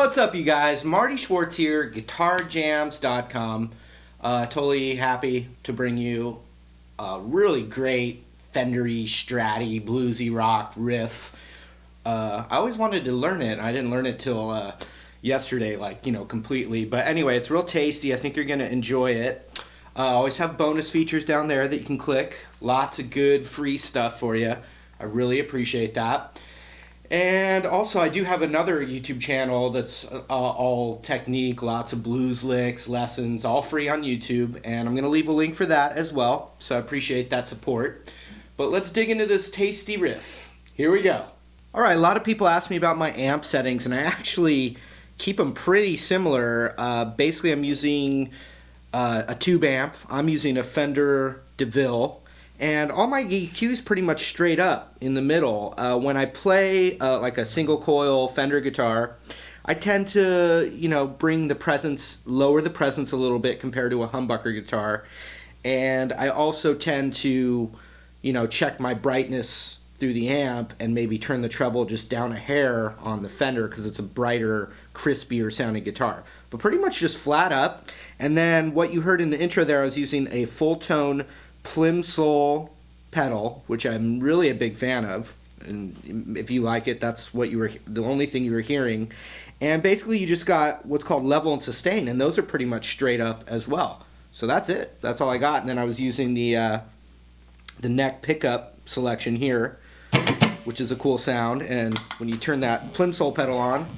What's up, you guys? Marty Schwartz here, guitarjamzdotcom. Totally happy to bring you a really great Fender-y, Strat-y, bluesy rock riff. I always wanted to learn it. I didn't learn it till yesterday, completely. But anyway, it's real tasty. I think you're going to enjoy it. I always have bonus features down there that you can click. Lots of good free stuff for you. I really appreciate that. And also, I do have another YouTube channel that's all technique, lots of blues licks, lessons, all free on YouTube. And I'm going to leave a link for that as well, so I appreciate that support. But let's dig into this tasty riff. Here we go. All right, a lot of people ask me about my amp settings, and I actually keep them pretty similar. Basically, I'm using a tube amp. I'm using a Fender DeVille. And all my EQ is pretty much straight up in the middle. When I play like a single coil Fender guitar, I tend to, bring the presence, lower the presence a little bit compared to a humbucker guitar. And I also tend to, check my brightness through the amp and maybe turn the treble just down a hair on the Fender because it's a brighter, crispier sounding guitar. But pretty much just flat up. And then what you heard in the intro there, I was using a full tone Plimsoll pedal, which I'm really a big fan of, and if you like it, that's what the only thing you were hearing. And basically you just got what's called level and sustain, and those are pretty much straight up as well. So that's it. That's all I got. And then I was using the neck pickup selection here, which is a cool sound. And when you turn that Plimsoll pedal on,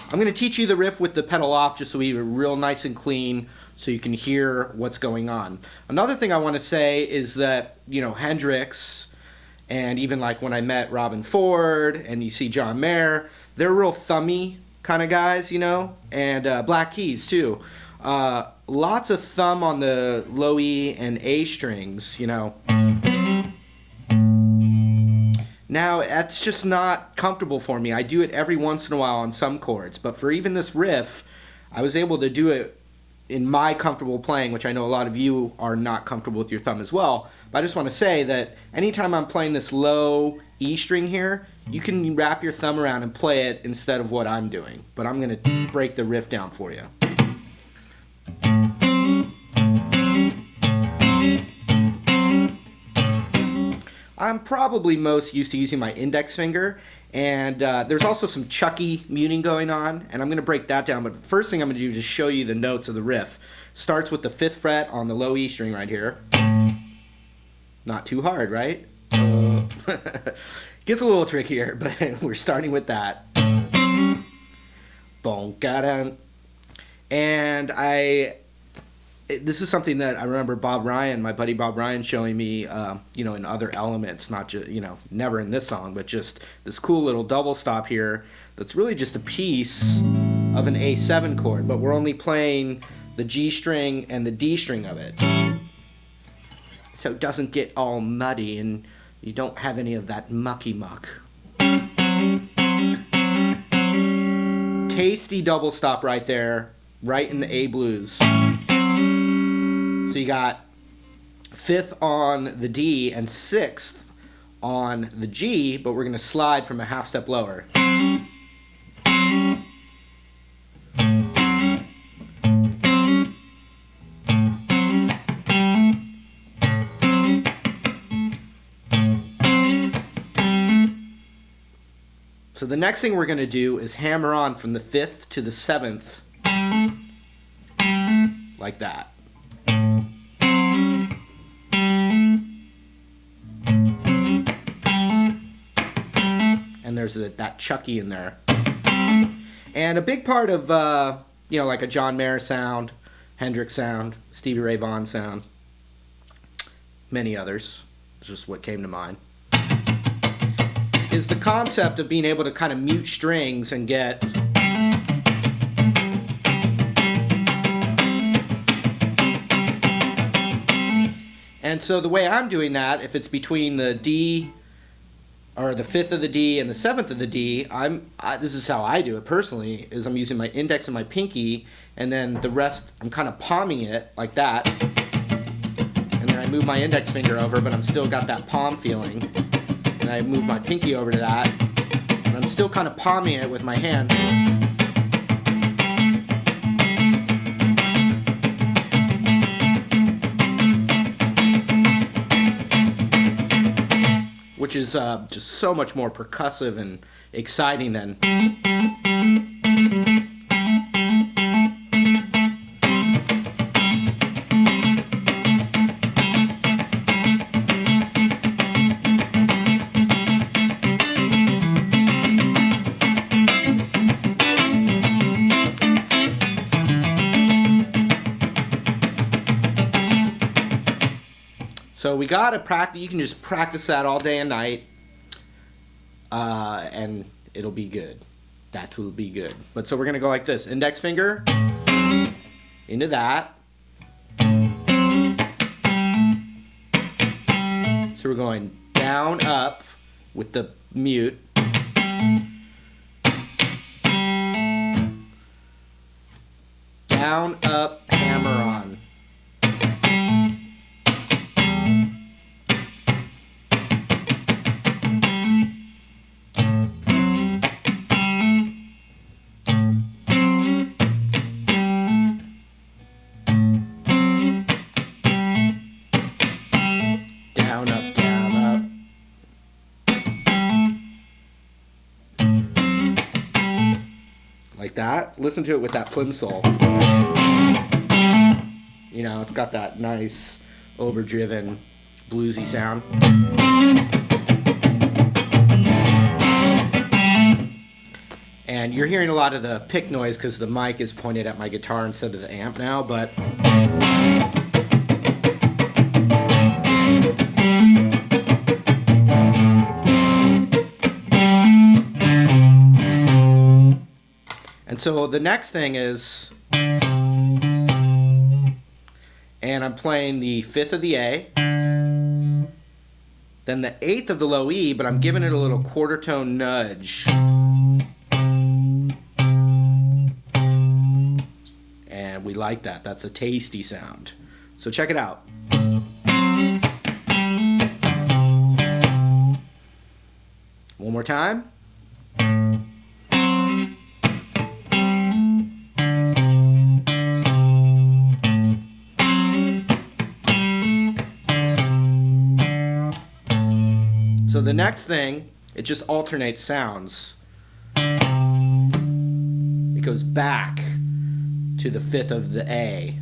I'm going to teach you the riff with the pedal off just so we have it real nice and clean so you can hear what's going on. Another thing I want to say is that, Hendrix, and even like when I met Robin Ford and you see John Mayer, they're real thummy kind of guys, and Black Keys too. Lots of thumb on the low E and A strings, Now, that's just not comfortable for me. I do it every once in a while on some chords, but for even this riff, I was able to do it in my comfortable playing, which I know a lot of you are not comfortable with your thumb as well. But I just want to say that anytime I'm playing this low E string here, you can wrap your thumb around and play it instead of what I'm doing. But I'm going to break the riff down for you. I'm probably most used to using my index finger, and there's also some chucky muting going on, and I'm going to break that down. But the first thing I'm going to do is just show you the notes of the riff. Starts with the 5th fret on the low E string right here. Not too hard, right? Gets a little trickier, but we're starting with that. And this is something that I remember my buddy Bob Ryan showing me, in other elements, not just, never in this song, but just this cool little double stop here that's really just a piece of an A7 chord, but we're only playing the G string and the D string of it. So it doesn't get all muddy and you don't have any of that mucky muck. Tasty double stop right there, right in the A blues. So you got 5th on the D and 6th on the G, but we're going to slide from a half step lower. So the next thing we're going to do is hammer on from the 5th to the 7th, like that. And there's that chucky in there. And a big part of, like a John Mayer sound, Hendrix sound, Stevie Ray Vaughan sound, many others, it's just what came to mind, is the concept of being able to kind of mute strings and get and so the way I'm doing that, if it's between the D or the 5th of the D and the 7th of the D, this is how I do it personally, is I'm using my index and my pinky, and then the rest I'm kind of palming it like that. I move my index finger over, but I'm still got that palm feeling. And I move my pinky over to that, and I'm still kind of palming it with my hand. Which is just so much more percussive and exciting than... So we gotta practice. You can just practice that all day and night, and it'll be good. That will be good. But so we're gonna go like this: index finger into that. So we're going down, up with the mute. Down, up, hammer on. That. Listen to it with that plimsoll. You know, it's got that nice overdriven bluesy sound. And you're hearing a lot of the pick noise because the mic is pointed at my guitar instead of the amp now, but and so the next thing is, and I'm playing the 5th of the A, then the 8th of the low E, but I'm giving it a little quarter tone nudge. And we like that. That's a tasty sound. So check it out. One more time. So the next thing, it just alternates sounds. It goes back to the 5th of the A.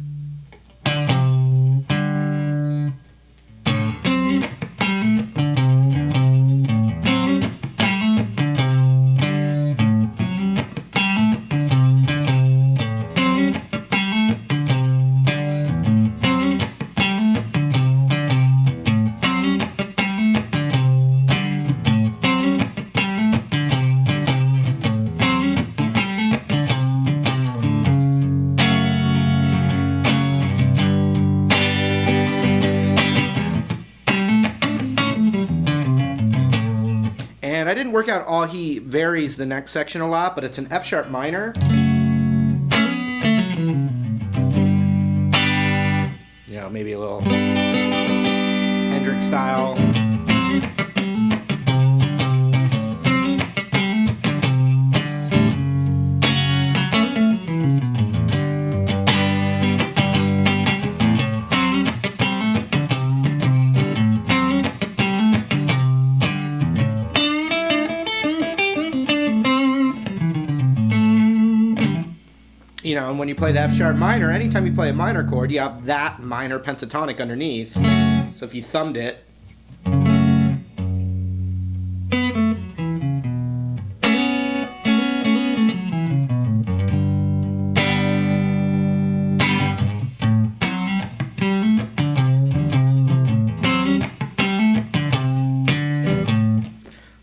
And I didn't work out all he varies the next section a lot, but it's an F sharp minor. You know, maybe a little Hendrix style. You know, and when you play the F sharp minor, anytime you play a minor chord, you have that minor pentatonic underneath. So if you thumbed it,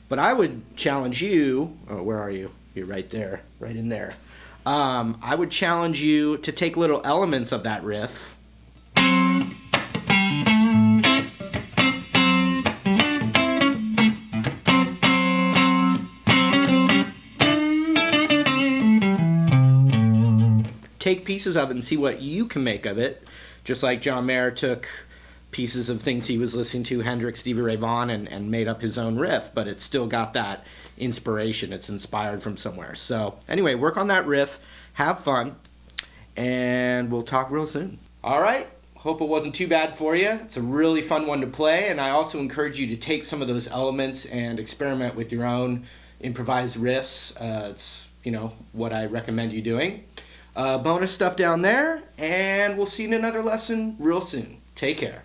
but I would challenge you, oh, where are you? You're right there, right in there. I would challenge you to take little elements of that riff take pieces of it and see what you can make of it, just like John Mayer took pieces of things he was listening to, Hendrix, Stevie Ray Vaughan, and made up his own riff, but it's still got that inspiration. It's inspired from somewhere. So anyway, work on that riff, have fun, and we'll talk real soon. All right, hope it wasn't too bad for you. It's a really fun one to play, and I also encourage you to take some of those elements and experiment with your own improvised riffs. It's, you know, what I recommend you doing. Bonus stuff down there, and we'll see you in another lesson real soon. Take care.